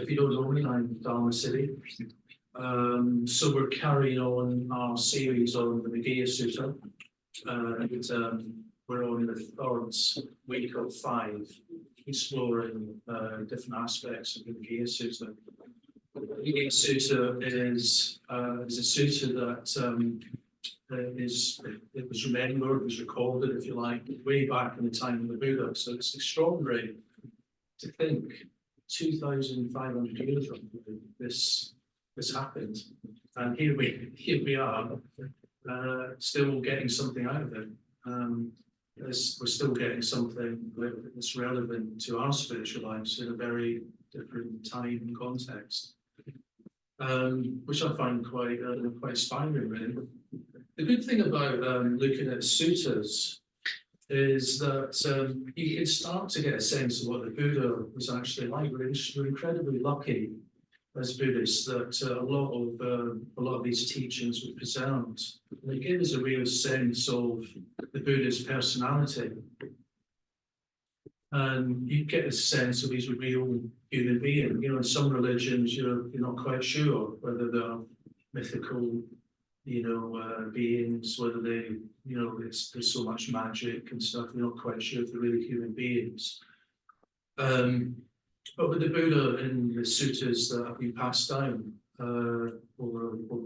If you don't know me, I'm Dharma City. So we're carrying on our series on the Meghia Sutta. We're on the third week of 5, exploring different aspects of the Meghia Sutta. The Meghia Sutta is a sutta that it was remembered, it was recorded, if you like, way back in the time of the Buddha. So it's extraordinary to think 2,500 years ago this happened, and here we are, still getting something out of it. We're still getting something that's relevant to our spiritual lives in a very different time and context, which I find quite inspiring, really. The good thing about looking at suttas is that you can start to get a sense of what the Buddha was actually like. We're incredibly lucky as Buddhists that a lot of these teachings were preserved. They give us a real sense of the Buddha's personality, and you get a sense of he's a real human being. You know, in some religions, you're not quite sure whether they're mythical, beings, whether they, there's so much magic and stuff. You're not quite sure if they're really human beings. But with the Buddha in the suttas that have been passed down over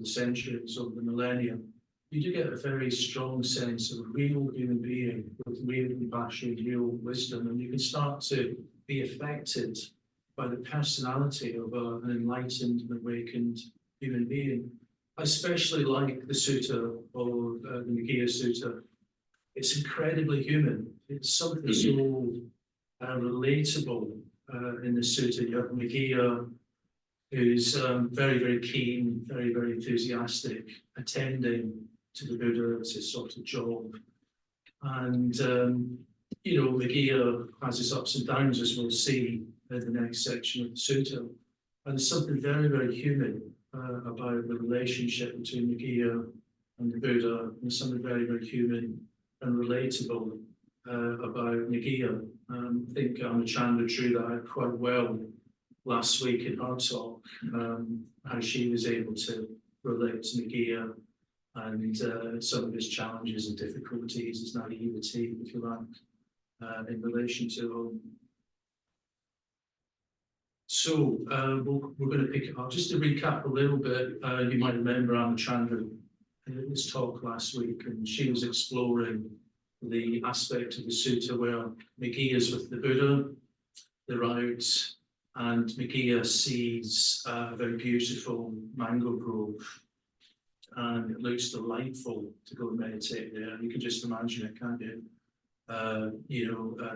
the centuries, over the millennia, you do get a very strong sense of a real human being with real compassion, real wisdom, and you can start to be affected by the personality of an enlightened and awakened human being. I especially like the sutta of the Meghia Sutta. It's incredibly human. It's something so relatable in the sutta. You have Meghia, who's very, very keen, very, very enthusiastic, attending to the Buddha. It's his sort of job. And, Meghia has its ups and downs, as we'll see in the next section of the sutta. And there's something very, very human about the relationship between Meghia and the Buddha, and something very, very human and relatable about Meghia. I think Amachandra drew that out quite well last week in her talk, how she was able to relate to Meghia and some of his challenges and difficulties, his naivety, if you like, in relation to him. So we're going to pick it up. Just to recap a little bit, you might remember Amachandra in his talk last week, and she was exploring the aspect of the sutta where Meghia is with the Buddha. They're out, and Meghia sees a very beautiful mango grove, and it looks delightful to go and meditate there. You can just imagine it, can't you?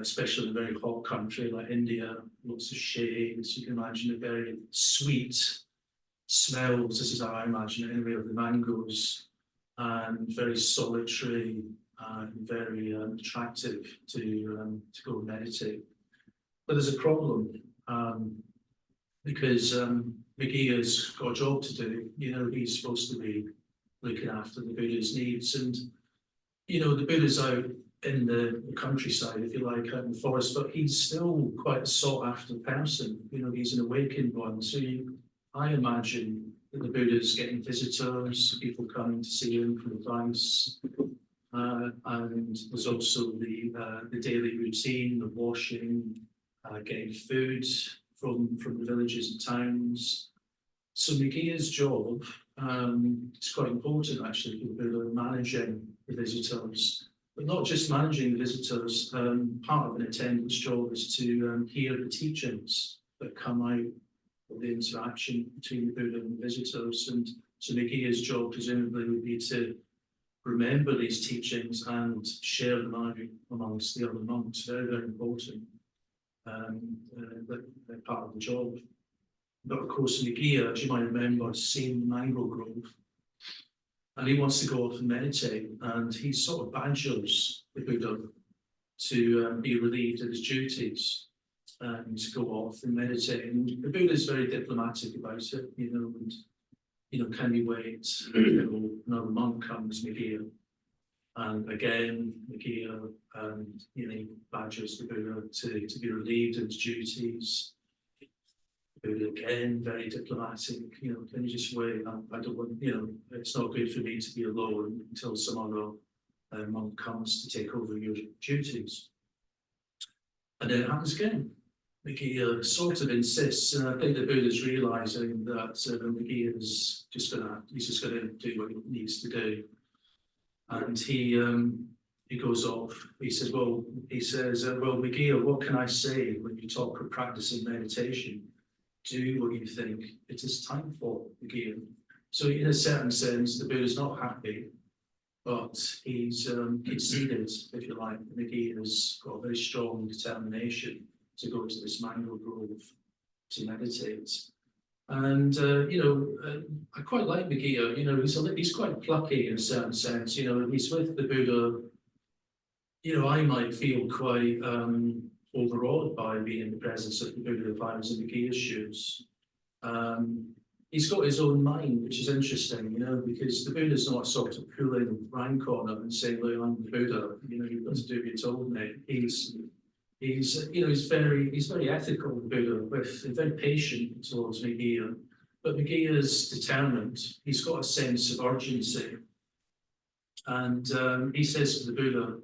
Especially in a very hot country like India, lots of shades. You can imagine a very sweet smells. This is how I imagine it anyway, of the mangoes, and very solitary and very attractive to go and meditate. But there's a problem because Meghia's got a job to do. He's supposed to be looking after the Buddha's needs, and the Buddha's out in the countryside, if you like, out in the forest, but he's still quite a sought-after person. He's an awakened one. So I imagine that the Buddha's getting visitors, people coming to see him for advice, and there's also the daily routine, the washing, getting food from the villages and towns. So Meghia's job is quite important, actually, for the Buddha, managing the visitors. But not just managing the visitors, part of an attendant's job is to hear the teachings that come out of the interaction between the Buddha and the visitors. And so Meghia's job presumably would be to remember these teachings and share them out amongst the other monks. Very, very important. They're part of the job. But of course, Meghia, as you might remember, has seen the mango grove, and he wants to go off and meditate, and he sort of badgers the Buddha to be relieved of his duties and to go off and meditate. And the Buddha is very diplomatic about it, and can you wait until another monk comes, Meghia? And again, Meghia badgers the Buddha to be relieved of his duties. Buddha again, very diplomatic, can you just wait? I don't want, it's not good for me to be alone until some other monk comes to take over your duties. And then it happens again. Meghia sort of insists, and I think the Buddha's realizing that Meghia is just gonna do what he needs to do. And he goes off. He says, well, Meghia, what can I say when you talk of practicing meditation? Do what you think it is time for, Meghia. So in a certain sense, the Buddha's not happy, but he's conceded, if you like. Meghia has got a very strong determination to go to this mango grove to meditate. And, I quite like Meghia, he's quite plucky in a certain sense, he's with the Buddha. I might feel quite overawed by being in the presence of the Buddha if I was in Meghia's shoes. He's got his own mind, which is interesting, because the Buddha's not sort of pulling rank on him and saying, look, I'm the Buddha, you've got to do what you're told, mate. He's very ethical, the Buddha, very patient towards Meghia. But Meghia's determined. He's got a sense of urgency. And he says to the Buddha,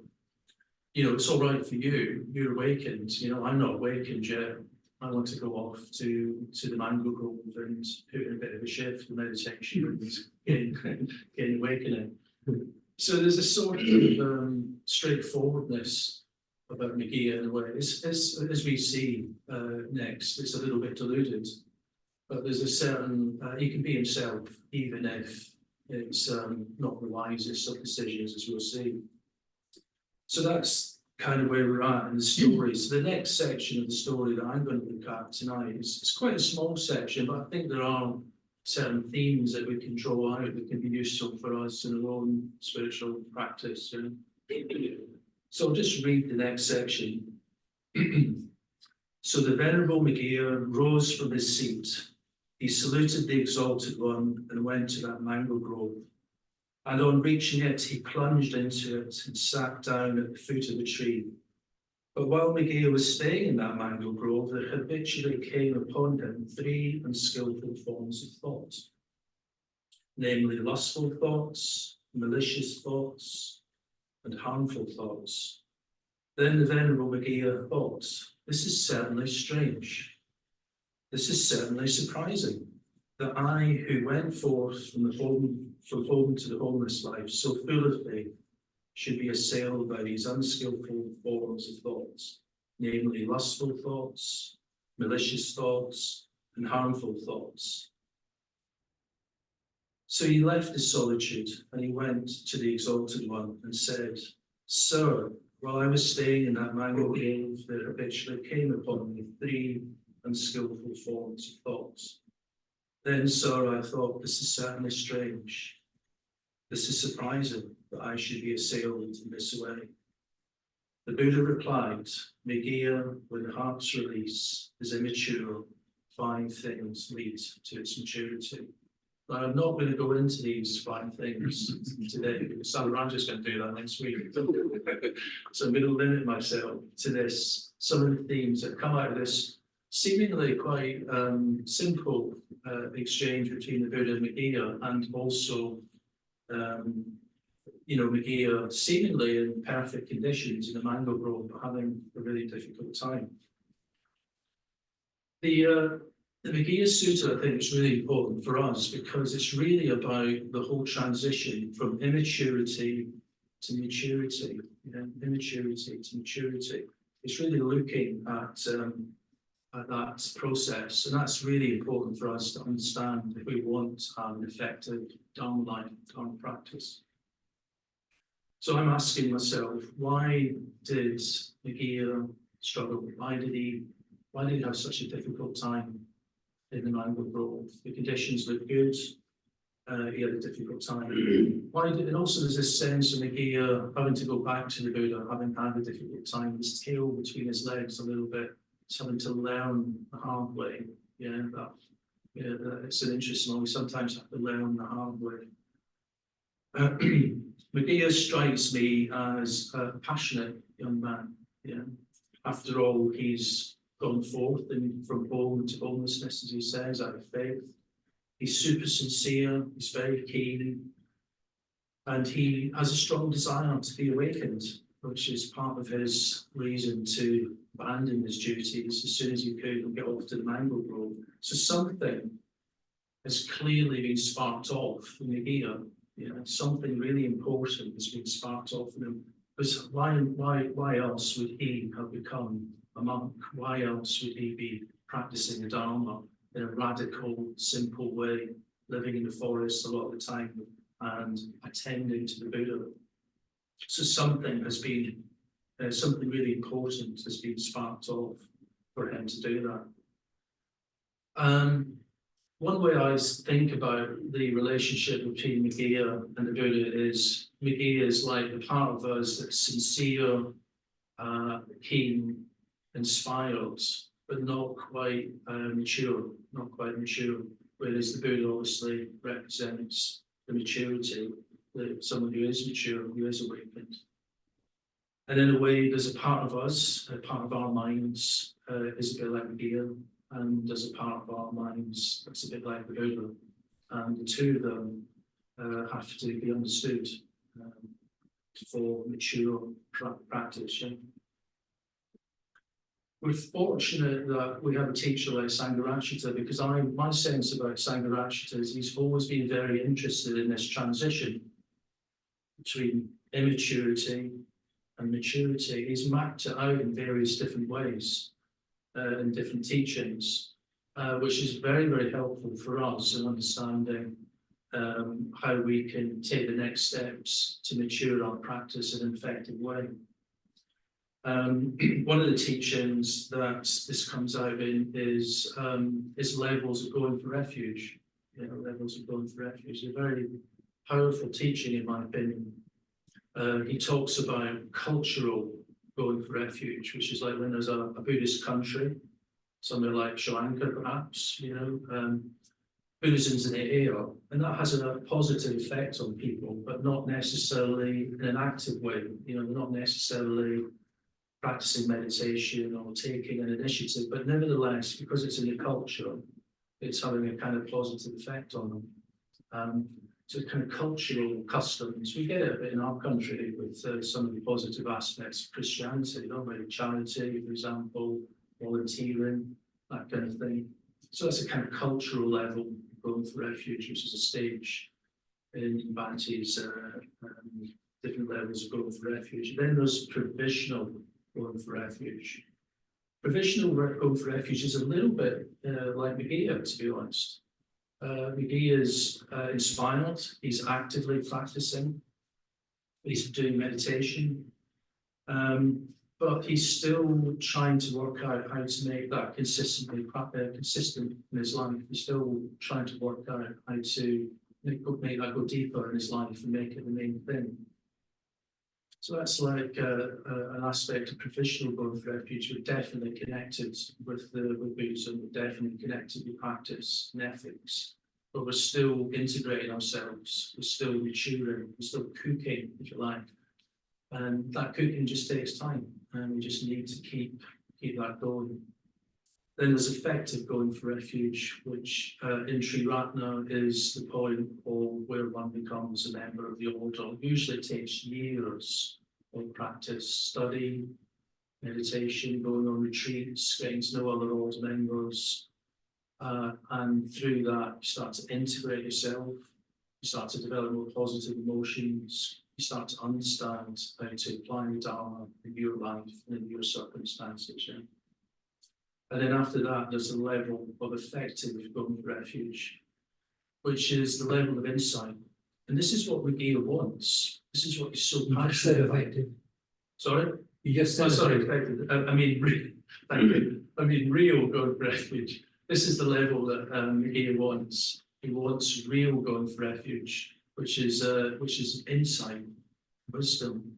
it's all right for you. You're awakened. I'm not awakened yet. I want to go off to the mango grove and put in a bit of a shift for meditation and getting awakening. So there's a sort of straightforwardness about Meghia in a way. As we see next, it's a little bit diluted, but there's a certain, he can be himself, even if it's not the wisest of decisions, as we'll see. So that's kind of where we're at in the story. So the next section of the story that I'm going to look at tonight is quite a small section, but I think there are certain themes that we can draw out that can be useful for us in our own spiritual practice. So I'll just read the next section. So the Venerable Meghia rose from his seat. He saluted the Exalted One and went to that mango grove. And on reaching it, he plunged into it and sat down at the foot of the tree. But while Meghia was staying in that mango grove, there habitually came upon him 3 unskillful forms of thought, namely lustful thoughts, malicious thoughts, and harmful thoughts. Then the Venerable Meghia thought, this is certainly strange. This is certainly surprising, that I, who went forth from home to the homeless life, so full of faith, should be assailed by these unskillful forms of thoughts, namely lustful thoughts, malicious thoughts, and harmful thoughts. So he left his solitude and he went to the Exalted One and said, Sir, while I was staying in that mango grove, there habitually came upon me 3 unskillful forms of thoughts. Then, sir, I thought, this is certainly strange. This is surprising that I should be assailed in this way. The Buddha replied, Meghia, when the heart's release is immature, 5 things lead to its maturity. Now, I'm not going to go into these 5 things today, because I'm just going to do that next week. So I'm going to limit myself to this, some of the themes that come out of this seemingly quite simple exchange between the Buddha and Meghia, and also, Meghia seemingly in perfect conditions in a mango grove, but having a really difficult time. The Meghia Sutta, I think, is really important for us because it's really about the whole transition from immaturity to maturity, immaturity to maturity. It's really looking at that process, and that's really important for us to understand if we want to have an effective Dharma life, Dharma practice. So I'm asking myself, why did Meghia struggle? Why did he have such a difficult time in the mango grove? The conditions looked good. He had a difficult time. And also there's this sense of Meghia having to go back to the Buddha, having had a difficult time, his tail between his legs a little bit, having to learn the hard way. It's an interesting one. We sometimes have to learn the hard way. Meghia strikes me as a passionate young man. After all, he's gone forth and from home to homelessness, as he says, out of faith. He's super sincere, he's very keen, and he has a strong desire to be awakened, which is part of his reason to abandon his duties as soon as he could and get off to the mango grove. So something has clearly been sparked off in Meghia. Something really important has been sparked off in him. Because why else would he have become a monk? Why else would he be practicing the Dharma in a radical, simple way, living in the forest a lot of the time and attending to the Buddha? So something has been, something really important has been sparked off for him to do that. One way I think about the relationship between Meghia and the Buddha is Meghia is like the part of us that's sincere, keen, inspired, but not quite mature, whereas the Buddha obviously represents the maturity, someone who is mature, who is awakened. And in a way, there's a part of us, a part of our minds is a bit like Meghia, and there's a part of our minds that's a bit like the Buddha. And the two of them have to be understood for mature practice. Yeah? We're fortunate that we have a teacher like Sangharakshita, because my sense about Sangharakshita is he's always been very interested in this transition between immaturity and maturity. He's mapped it out in various different ways, in different teachings, which is very, very helpful for us in understanding how we can take the next steps to mature our practice in an effective way. One of the teachings that this comes out in is levels of going for refuge. Levels of going for refuge. A very powerful teaching, in my opinion. He talks about cultural going for refuge, which is like when there's a Buddhist country, somewhere like Sri Lanka, perhaps, Buddhism's in the air, and that has a positive effect on people, but not necessarily in an active way. They're not necessarily practicing meditation or taking an initiative, but nevertheless, because it's in the culture, it's having a kind of positive effect on them. So kind of cultural customs, we get it a bit in our country with some of the positive aspects of Christianity, charity, for example, volunteering, that kind of thing. So that's a kind of cultural level, going for refuge, which is a stage in Bhante's different levels of going for refuge. Then there's provisional going for refuge. Provisional going for refuge is a little bit like Meghia, to be honest. Meghia is inspired, he's actively practicing, he's doing meditation, but he's still trying to work out how to make that consistent in his life. He's still trying to work out how to make that go deeper in his life and make it the main thing. So that's like an aspect of provisional going for refuge. We're definitely connected with Buddhism, we're definitely connected with practice and ethics, but we're still integrating ourselves, we're still maturing, we're still cooking, if you like. And that cooking just takes time, and we just need to keep that going. Then there's effective going for refuge, which in Triratna is the point of where one becomes a member of the order. Usually it takes years of practice, study, meditation, going on retreats, getting to know other order members. And through that, you start to integrate yourself, you start to develop more positive emotions, you start to understand how to apply the Dharma in your life and in your circumstances. Yeah? And then after that, there's a level of effective going for refuge, which is the level of insight. And this is what Meghia wants. This is what he's so passionate about. Effective. Sorry? You just said effective. I mean, thank you. I mean, real going for refuge. This is the level that Meghia wants. He wants real going for refuge, which is insight, wisdom,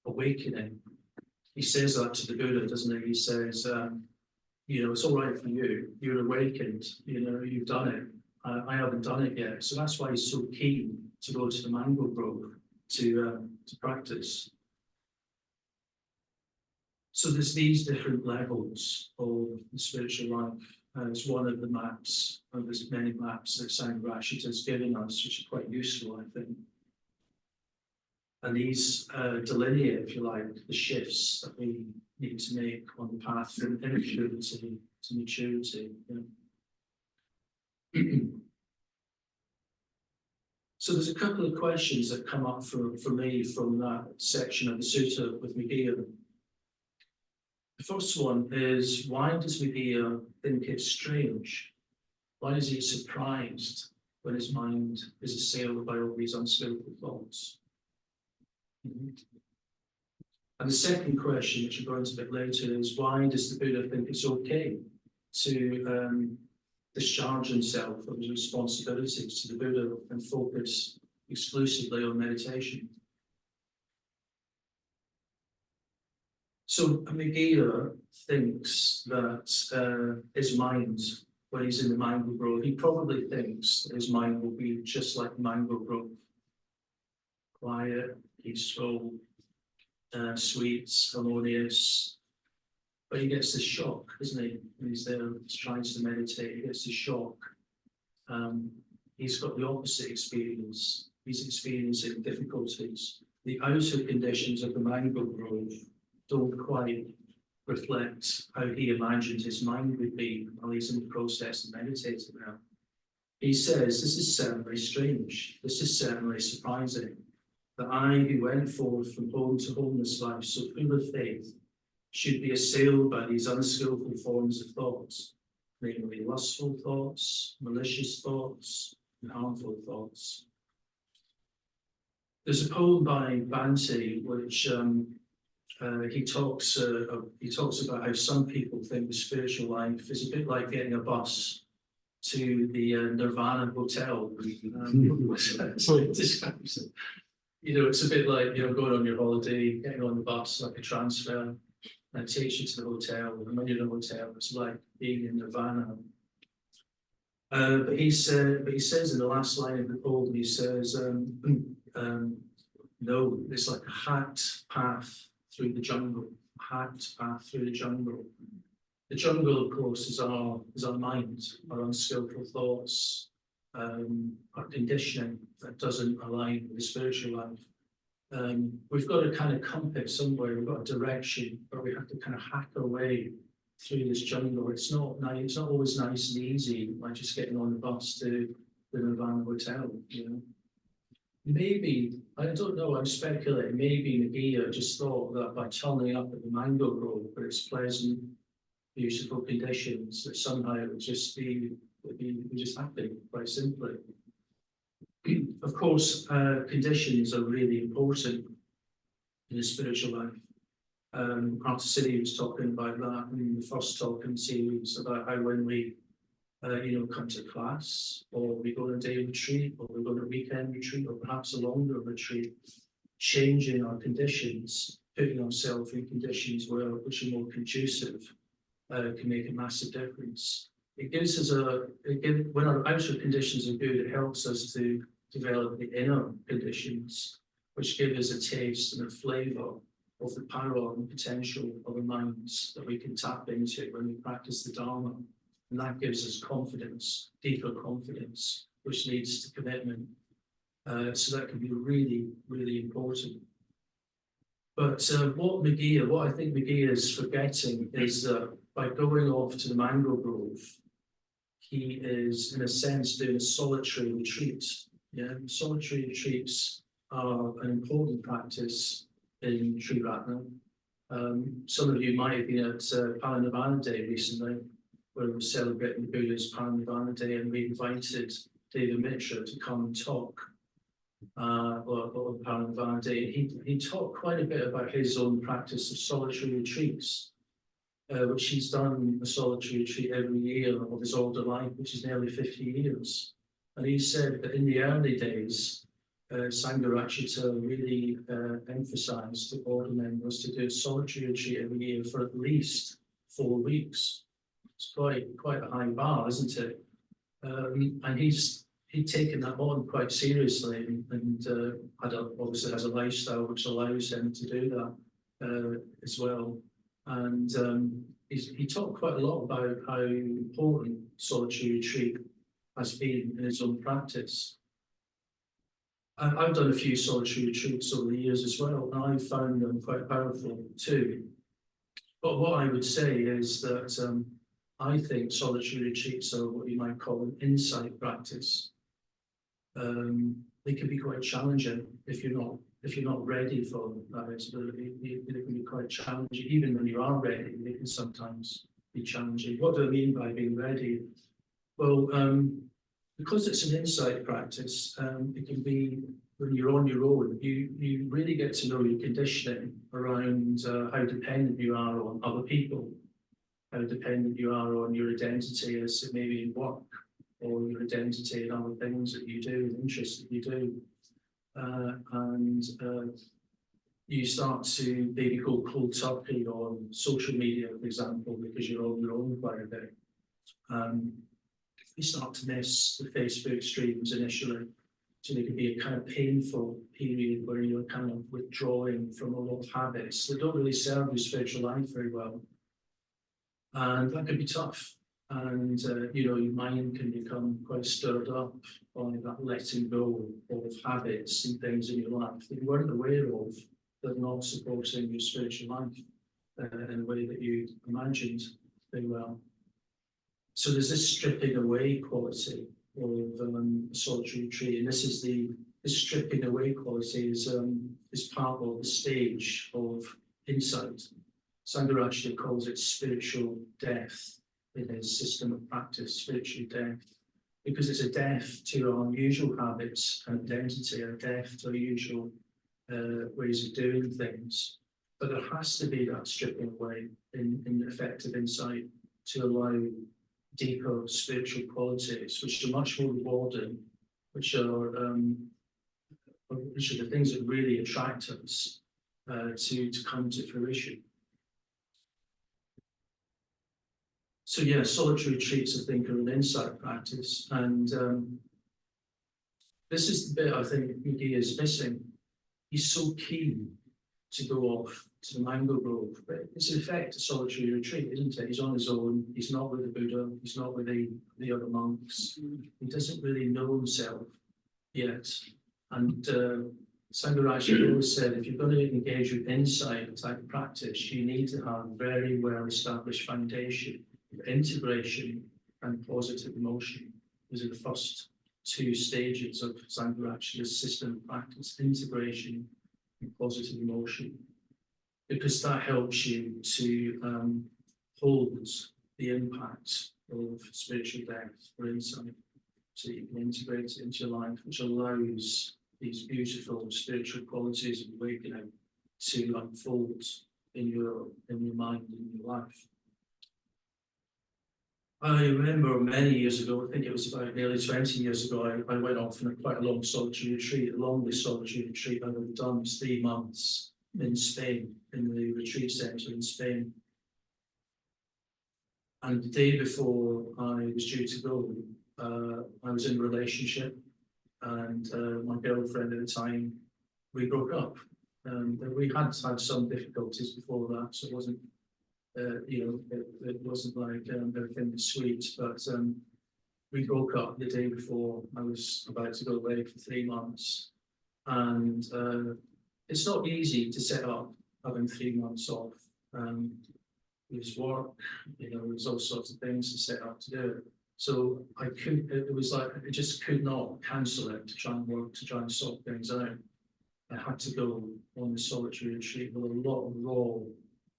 awakening. He says that to the Buddha, doesn't he? He says, it's all right for you. You're awakened. You've done it. I haven't done it yet. So that's why he's so keen to go to the mango grove to practice. So there's these different levels of the spiritual life. It's one of the maps, and there's many maps that Sangha has given us, which are quite useful, I think. And these delineate, if you like, the shifts that we need to make on the path from immaturity to maturity. So there's a couple of questions that come up for me from that section of the sutta with Meghia. The first one is, why does Meghia think it's strange? Why is he surprised when his mind is assailed by all these unskillful thoughts? And the second question, which we'll go into a bit later, is why does the Buddha think it's okay to discharge himself of his responsibilities to the Buddha and focus exclusively on meditation? So Meghia thinks that his mind, when he's in the mango grove, he probably thinks that his mind will be just like the mango grove. Quiet, peaceful, sweet, harmonious. But he gets this shock, doesn't he? When he's there, he tries to meditate, he gets this shock. He's got the opposite experience. He's experiencing difficulties. The outer conditions of the mango grove don't quite reflect how he imagined his mind would be while he's in the process of meditating now. He says, this is certainly strange. This is certainly surprising. That I, who went forth from home to home this life, so full of faith, should be assailed by these unskillful forms of thoughts, namely lustful thoughts, malicious thoughts, and harmful thoughts. There's a poem by Bhante which he talks about how some people think the spiritual life is a bit like getting a bus to the Nirvana Hotel. So it describes it. It's a bit like going on your holiday, getting on the bus like a transfer, and it takes you to the hotel. And when you're in the hotel, it's like being in Nirvana. But he says in the last line of the poem, he says, no, it's like a hacked path through the jungle. Hacked path through the jungle. The jungle, of course, is our mind, our unskillful thoughts, our conditioning that doesn't align with the spiritual life. We've got a kind of compass somewhere, we've got a direction, but we have to kind of hack our way through this jungle. It's not nice, it's not always nice and easy, like just getting on the bus to the Nirvana Hotel, Maybe, I don't know, I'm speculating, maybe Meghia just thought that by turning up at the mango grove for its pleasant, beautiful conditions, that somehow it would just be just happy, quite simply. Of course, conditions are really important in the spiritual life. Arthur City was talking about that in the first talk in the series about how when we come to class, or we go on a day retreat, or we go on a weekend retreat, or perhaps a longer retreat, changing our conditions, putting ourselves in conditions which are more conducive, can make a massive difference. It gives us when our outer conditions are good, it helps us to develop the inner conditions, which give us a taste and a flavour of the power and potential of our minds that we can tap into when we practice the Dharma. And that gives us confidence, deeper confidence, which leads to commitment. So that can be really, really important. But what I think Meghia is forgetting is that by going off to the mango grove, he is, in a sense, doing a solitary retreat. Solitary retreats are an important practice in Triratna. Some of you might have been at Parinirvana Day recently, where we were celebrating the Buddha's Parinirvana Day, and we invited David Mitra to come and talk on Parinirvana Day. He talked quite a bit about his own practice of solitary retreats, which he's done a solitary retreat every year of his older life, which is nearly 50 years. And he said that in the early days, Sangha really emphasized to order members to do a solitary retreat every year for at least 4 weeks. It's quite a high bar, isn't it? And he'd taken that on quite seriously, and obviously has a lifestyle which allows him to do that as well. And he talked quite a lot about how important solitary retreat has been in his own practice. I've done a few solitary retreats over the years as well, and I found them quite powerful too. But what I would say is that I think solitary retreats are what you might call an insight practice. They can be quite challenging if you're not ready for that. They can be quite challenging. Even when you are ready, they can sometimes be challenging. What do I mean by being ready? Well, because it's an insight practice, it can be when you're on your own, you really get to know your conditioning around how dependent you are on other people, how dependent you are on your identity as maybe in work, or your identity in other things that you do, interests that you do. And you start to maybe go cold turkey on social media, for example, because you're on your own quite a bit. You start to miss the Facebook streams initially. So there can be a kind of painful period where you're kind of withdrawing from a lot of habits that don't really serve your spiritual life very well. And that can be tough. And your mind can become quite stirred up by that letting go of habits and things in your life that you weren't aware of, that are not supporting your spiritual life in a way that you imagined very well. So there's this stripping away quality of solitary retreat, and this is the stripping away quality is part of the stage of insight. Sangha actually calls it spiritual death in his system of practice, spiritual death, because it's a death to our usual habits and identity, a death to our usual ways of doing things. But there has to be that stripping away in effective insight to allow deeper spiritual qualities, which are much more rewarding, which are the things that really attract us to come to fruition. So yeah, solitary retreats, I think, are an insight practice, and this is the bit I think Meghia is missing. He's so keen to go off to the mango grove, but it's in effect a solitary retreat, isn't it? He's on his own. He's not with the Buddha. He's not with the other monks. He doesn't really know himself yet. And Sangha actually always said, if you're going to engage with insight type practice, you need to have a very well-established foundation of integration and positive emotion. These are the first two stages of Sangha actually's system of practice: integration and positive emotion, because that helps you to hold the impact of spiritual depth or insight, so you can integrate it into your life, which allows these beautiful spiritual qualities of awakening to unfold in your mind and in your life. I remember many years ago, I think it was about nearly 20 years ago, I went off on quite a long solitary retreat. The longest solitary retreat I've ever done was 3 months in Spain, in the retreat centre in Spain. And the day before I was due to go, I was in a relationship, and my girlfriend at the time, we broke up. We had had some difficulties before that, so it wasn't, it wasn't like everything was sweet, but we broke up the day before I was about to go away for 3 months. And it's not easy to set up having 3 months off. There's work, there's all sorts of things to set up to do it. So it was like, I just could not cancel it to try and work, to try and sort things out. I had to go on the solitary retreat with a lot of raw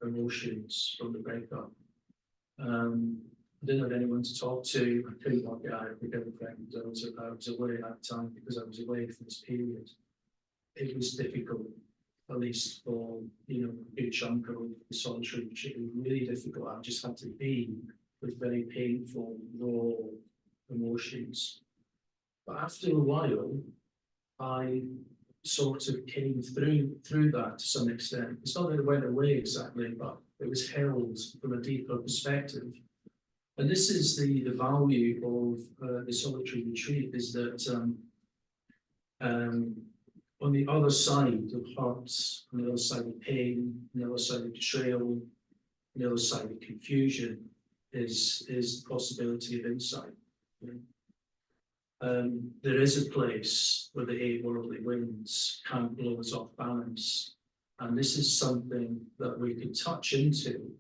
emotions from the breakup. I didn't have anyone to talk to. I couldn't work it out with girlfriend. I was away at the time because I was away for this period. It was difficult, at least for a good chunk of the solitary retreat. It was really difficult. I just had to be with very painful, raw emotions. But after a while, I sort of came through that to some extent. It's not that it went away exactly, but it was held from a deeper perspective. And this is the value of the solitary retreat, is that on the other side of hurt, on the other side of pain, on the other side of betrayal, the other side of confusion is the possibility of insight. There is a place where the 8 worldly winds can't blow us off balance. And this is something that we can touch into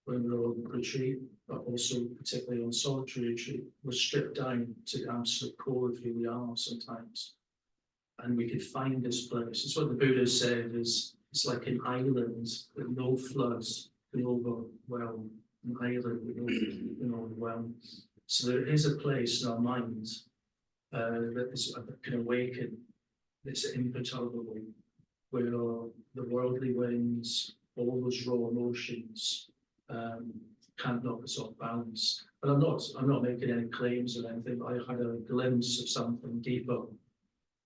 when we're on retreat, but also particularly on solitary retreat. We're stripped down to the absolute core of who we are sometimes. And we can find this place. It's what the Buddha said is, it's like an island that no floods can overwhelm. An island that no floods can overwhelm. So there is a place in our minds that can awaken this imperturbable, where the worldly winds, all those raw emotions, can't knock us off balance. But I'm not making any claims or anything, but I had a glimpse of something deeper.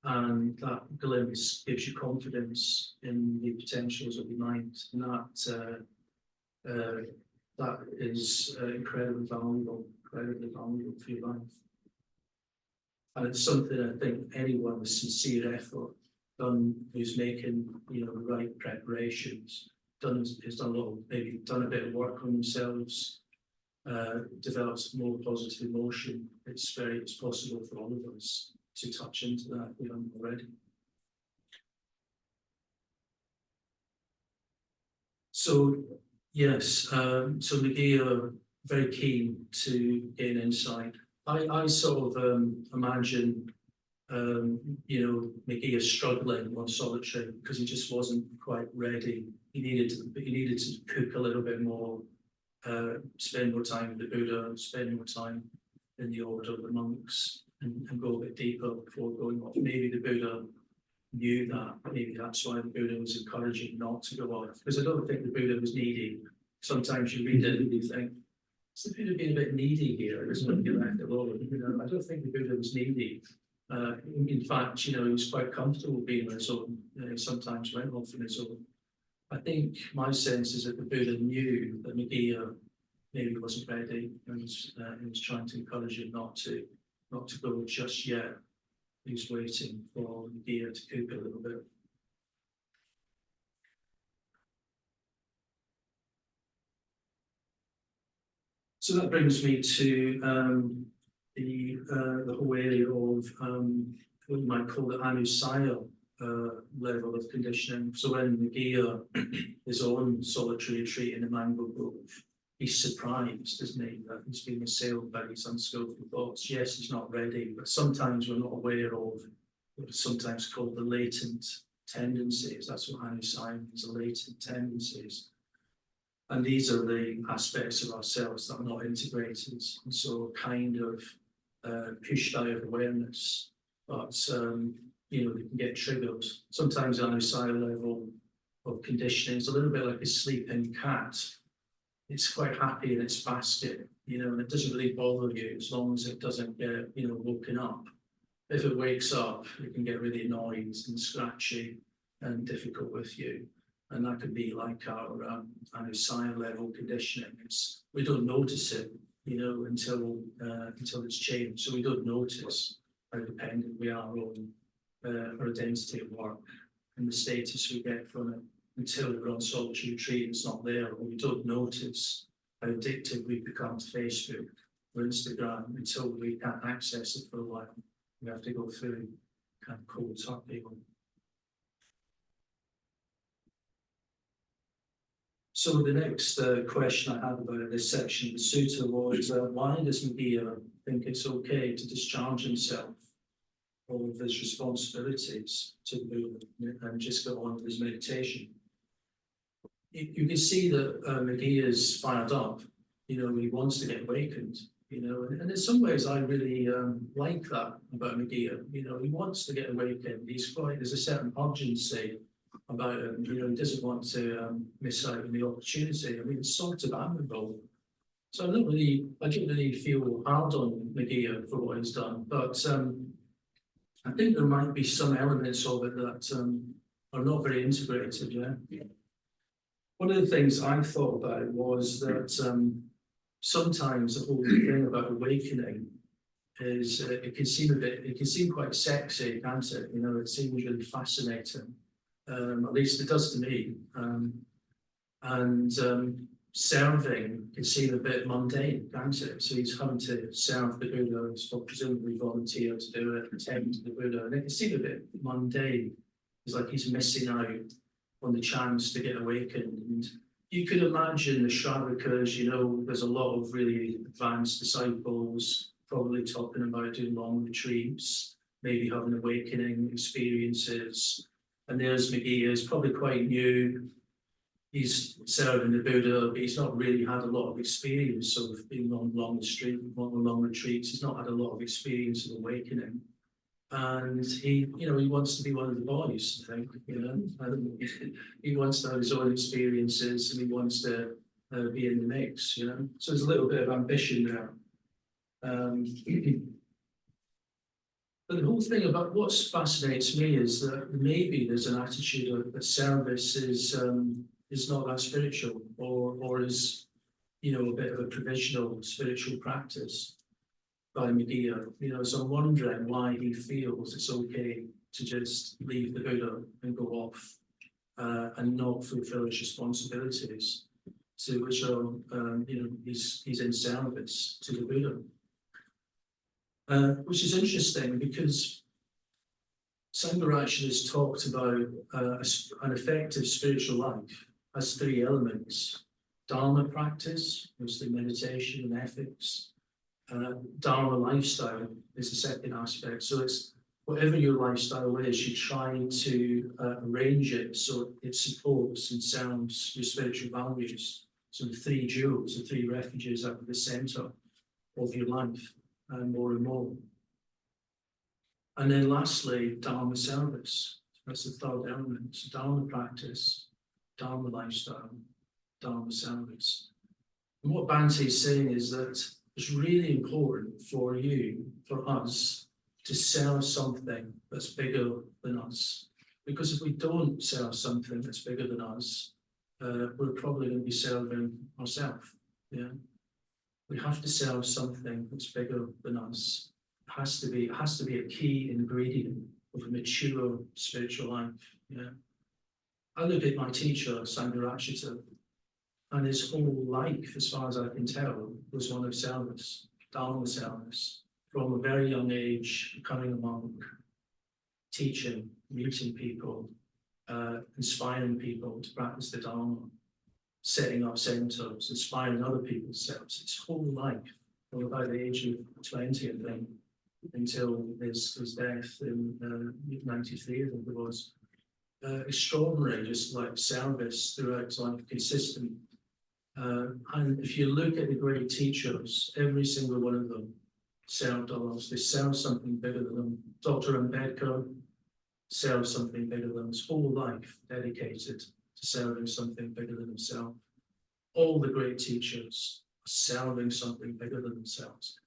And that glimpse gives you confidence in the potentials of your mind. And that is incredibly valuable for your life. And it's something I think anyone with sincere effort, who's making the right preparations, has done a bit of work on themselves, develops more positive emotion. It's possible for all of us to touch into that if we haven't already. So yes, so Meghia very keen to gain insight. I sort of imagine Meghia struggling on solitary because he just wasn't quite ready. He needed to cook a little bit more, spend more time with the Buddha, spend more time in the order of the monks, and go a bit deeper before going off. Maybe the Buddha knew that. Maybe that's why the Buddha was encouraging not to go off. Because I don't think the Buddha was needy. Sometimes you read it and you think, is the Buddha being a bit needy here? Isn't it being left alone? I don't think the Buddha was needy. In fact, he was quite comfortable being on his own. He sometimes went off on his own. I think my sense is that the Buddha knew that Meghia maybe wasn't ready, and he was trying to encourage him not to go just yet. He was waiting for Meghia to cook a little bit. So that brings me to the whole area of what you might call the anusaya level of conditioning. So when Meghia is on solitary retreat in the mango grove, he's surprised, isn't he, that he's being assailed by these unskillful thoughts. Yes, he's not ready, but sometimes we're not aware of what is sometimes called the latent tendencies. That's what anusaya means, the latent tendencies. And these are the aspects of ourselves that are not integrated, and so kind of pushed out of awareness. But they can get triggered. Sometimes the anusaya level of conditioning is a little bit like a sleeping cat. It's quite happy in its basket, and it doesn't really bother you as long as it doesn't get, woken up. If it wakes up, it can get really annoyed and scratchy and difficult with you. And that could be like our anusaya level conditioning. We don't notice it, until it's changed. So we don't notice how dependent we are on our identity at work and the status we get from it until we're on solitary retreat. It's not there, or we don't notice how addicted we've become to Facebook or Instagram until we can't access it for a while. We have to go through kind of cold turkey. So the next question I had about this section of the sutta was, why does Meghia think it's okay to discharge himself of his responsibilities to the Buddha and just go on with his meditation? You can see that Meghia is fired up. He wants to get awakened. And in some ways I really like that about Meghia. He wants to get awakened. There's a certain urgency about him. He doesn't want to miss out on the opportunity. It's sort of admirable. So I don't really feel hard on Meghia for what he's done, but I think there might be some elements of it that are not very integrated. Yeah. One of the things I thought about was that sometimes the whole thing about awakening is it can seem quite sexy, can't it? It seems really fascinating. At least it does to me. serving can seem a bit mundane, can't it? So he's having to serve the Buddha, he's presumably volunteer to do it, attend to the Buddha, and it can seem a bit mundane. It's like he's missing out on the chance to get awakened. And you could imagine the Shravikas, you know, there's a lot of really advanced disciples probably talking about doing long retreats, maybe having awakening experiences. And there's Meghia, is probably quite new. He's serving the Buddha, but he's not really had a lot of experience of being on long retreats. He's not had a lot of experience of awakening. And he, you know, he wants to be one of the boys, I think, you know. He wants to have his own experiences and he wants to be in the mix, you know. So there's a little bit of ambition there. But the whole thing about what fascinates me is that maybe there's an attitude that service is not that spiritual, or is, you know, a bit of a provisional spiritual practice by Meghia. You know, so I'm wondering why he feels it's okay to just leave the Buddha and go off and not fulfill his responsibilities, to which are, you know, he's in service to the Buddha. Which is interesting because Sangharakshita has talked about an effective spiritual life has three elements: Dharma practice, mostly meditation and ethics. Dharma lifestyle is the second aspect. So it's whatever your lifestyle is, you try to arrange it so it supports and serves your spiritual values. So the three jewels, the three refuges at the center of your life, and more and more. And then lastly, Dharma service. That's the third element. So Dharma practice, Dharma lifestyle, Dharma service. And what Bhante is saying is that it's really important for you, for us, to serve something that's bigger than us. Because if we don't serve something that's bigger than us, we're probably going to be serving ourselves. Yeah, we have to serve something that's bigger than us. It has to be a key ingredient of a mature spiritual life. Yeah, I look at my teacher, Sangharakshita, and his whole life, as far as I can tell, was one of service, Dharma service. From a very young age, becoming a monk, teaching, meeting people, inspiring people to practice the Dharma, setting up centers, inspiring other people to set up his whole life, from about the age of 20, I think, until his death in 93, I think it was. Extraordinary, just like service throughout his life, consistent. And if you look at the great teachers, every single one of them served others. They served something bigger than them. Dr. Ambedkar served something bigger than his whole life, dedicated to serving something bigger than himself. All the great teachers are serving something bigger than themselves.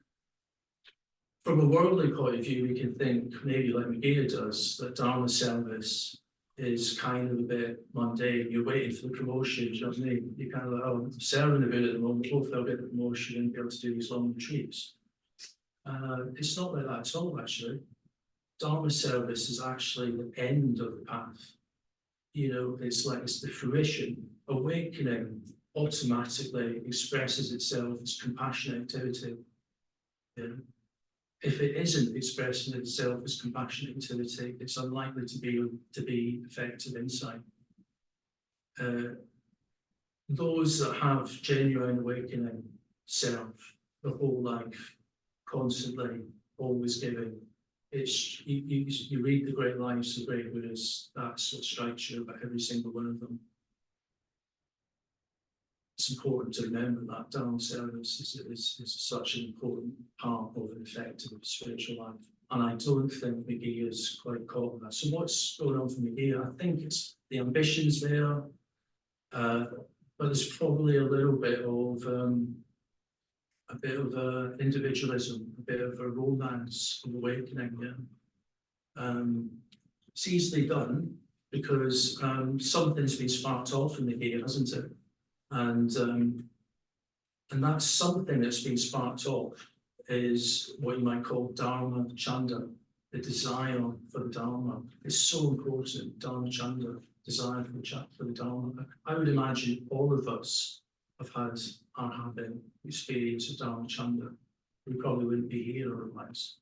From a worldly point of view, we can think, maybe like Meghia does, that Dharma service is kind of a bit mundane. You're waiting for the promotion, you know what I mean? You're kind of like, oh, I'm serving a bit at the moment, hopefully I'll get the promotion and be able to do these long retreats. It's not like that at all, actually. Dharma service is actually the end of the path. You know, it's the fruition. Awakening automatically expresses itself as compassionate activity. Yeah. If it isn't expressing itself as compassionate activity, it's unlikely to be effective insight. Those that have genuine awakening serve the whole life, constantly, always giving. It's you read the great lives of great Buddhas. That's what strikes you about every single one of them. It's important to remember that Dharma service is such an important part of an effective spiritual life. And I don't think Meghia is quite caught on that. So what's going on for Meghia? I think it's the ambitions there, but there's probably a little bit of individualism, a bit of a romance of awakening. Yeah. It's easily done because something's been sparked off in Meghia, hasn't it? And that's something that's been sparked off is what you might call Dharma Chanda, the desire for the Dharma. It's so important, Dharma Chanda, desire for the Dharma. I would imagine all of us have had, are having experience of Dharma Chanda, we probably wouldn't be here otherwise.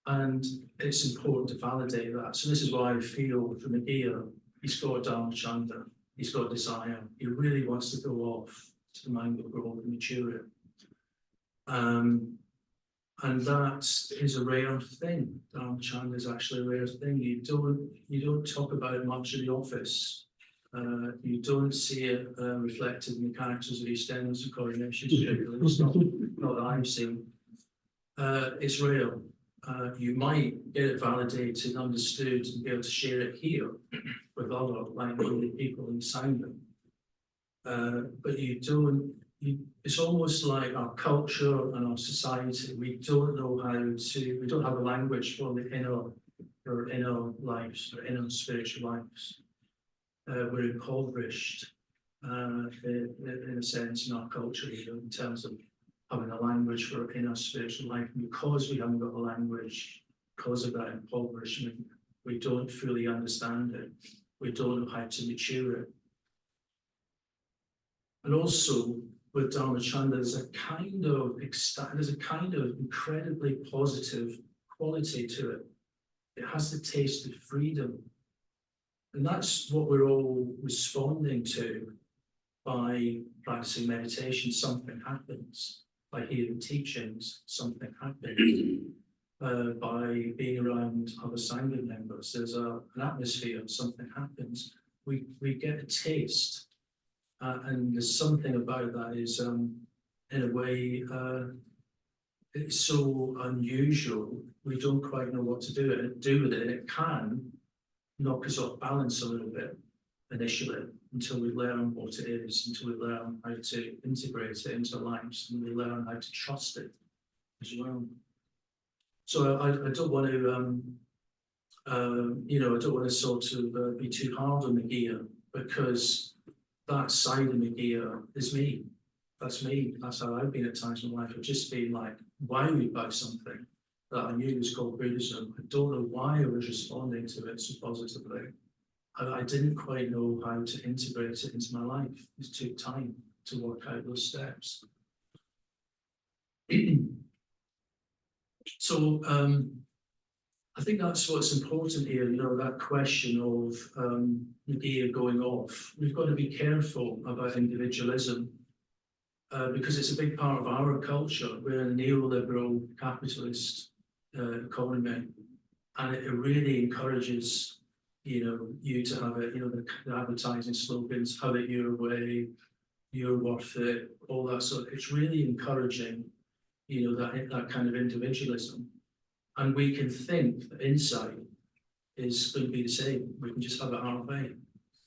And it's important to validate that. So this is why I feel for Meghia, he's got Dharma Chanda, he's got desire, he really wants to go off to the mind of growth and mature it. And that is a rare thing. Dharma Chanda is actually a rare thing. You don't talk about it much in the office. You don't see it reflected in the characters of EastEnders and Coronations. It's not that I've seen. It's real. You might get it validated, understood, and be able to share it here with other like-minded people in Simon. But you don't. It's almost like our culture and our society. We don't know how to. We don't have a language for the inner lives, or inner spiritual lives. We're impoverished in a sense in our culture, in terms of having a language for inner spiritual life. And because we haven't got a language, because of that impoverishment, we don't fully understand it. We don't know how to mature it. And also with Dharma Chanda, there's a kind of incredibly positive quality to it. It has the taste of freedom. And that's what we're all responding to by practicing meditation. Something happens. By hearing teachings, something happens. By being around other Sangha members, there's an atmosphere, something happens. We get a taste. And there's something about that is, in a way, it's so unusual. We don't quite know what to do with it. And it can knock us off balance a little bit initially, until we learn what it is, until we learn how to integrate it into our lives, and we learn how to trust it as well. So I don't want to, I don't want to sort of be too hard on Meghia, because that side of Meghia is me. That's me. That's how I've been at times in life. I've just been like wowed by something that I knew was called Buddhism. I don't know why I was responding to it so positively. I didn't quite know how to integrate it into my life. It took time to work out those steps. So I think that's what's important here, that question of Meghia going off. We've got to be careful about individualism, because it's a big part of our culture. We're in a neoliberal capitalist economy, and it really encourages you to have it, the advertising slogans, have it your way, you're worth it, all that sort. It's really encouraging, that kind of individualism. And we can think that insight is going to be the same. We can just have it our way,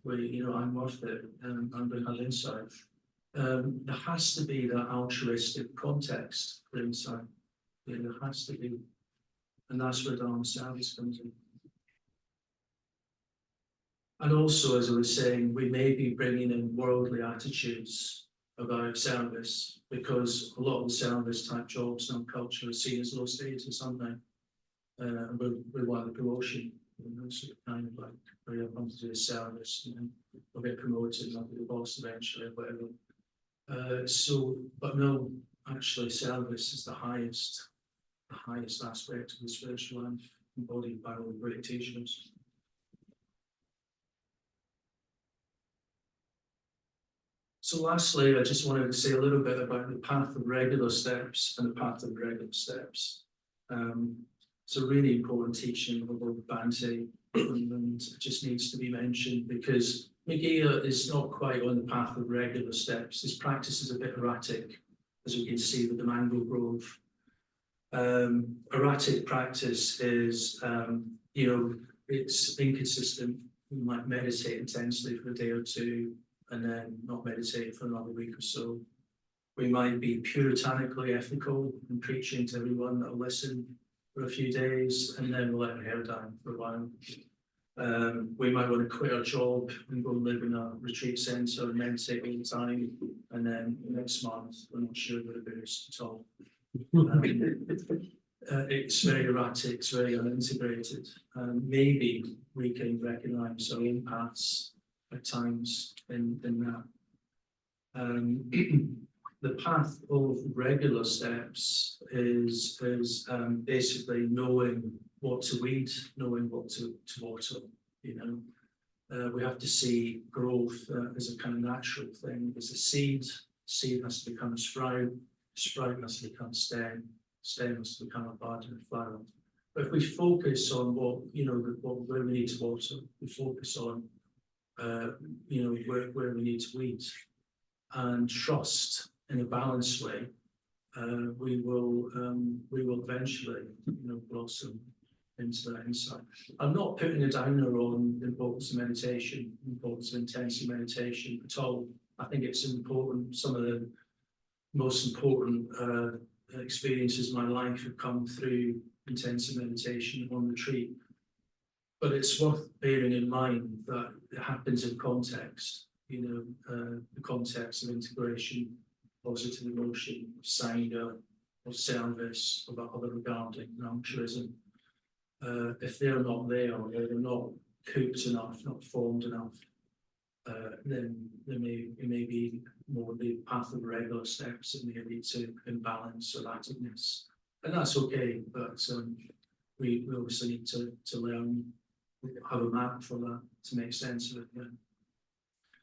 where, I'm worth it, and I'm going to have insight. There has to be that altruistic context for insight. There has to be. And that's where Dharma service comes in. And also, as I was saying, we may be bringing in worldly attitudes about service, because a lot of the service type jobs in our culture are seen as low status, aren't they? We want the promotion, sort of kind of like, where you want to do a service, we'll get promoted and I'll be the boss eventually, or whatever. But no, actually, service is the highest aspect of the spiritual life, embodied by all the great teachers. So lastly, I just wanted to say a little bit about the path of regular steps and the path of regular steps. It's a really important teaching of Bhante, and it just needs to be mentioned, because Meghia is not quite on the path of regular steps. His practice is a bit erratic, as we can see with the mango grove. Erratic practice is, it's inconsistent. We might meditate intensely for a day or two, and then not meditate for another week or so. We might be puritanically ethical and preaching to everyone that will listen for a few days, and then we'll let our hair down for a while. We might want to quit our job and go and live in a retreat centre and meditate all the time, and then next month we're not sure what it is at all. It's very erratic, it's very unintegrated. Maybe we can recognise our own paths at times in that. The path of regular steps is basically knowing what to weed, knowing what to water. You know, we have to see growth as a kind of natural thing. As a seed, seed has to become a sprout, sprout has to become stem, stem has to become a bud and a flower. But if we focus on what, you know, where we need to water, we focus on, you know, where we need to weed, and trust in a balanced way, we will eventually, you know, blossom into that insight. I'm not putting a downer on the importance of meditation, importance of intensive meditation at all. I think it's important. Some of the most important experiences in my life have come through intensive meditation on retreat. But it's worth bearing in mind that it happens in context, you know, the context of integration, positive emotion, of sangha, of service, of other regarding altruism. If they're not there, or they're not cooked enough, not formed enough, then it may be more the path of regular steps that may lead to imbalance or activeness. And that's okay, but we obviously need to learn, have a map for that to make sense of it. Yeah.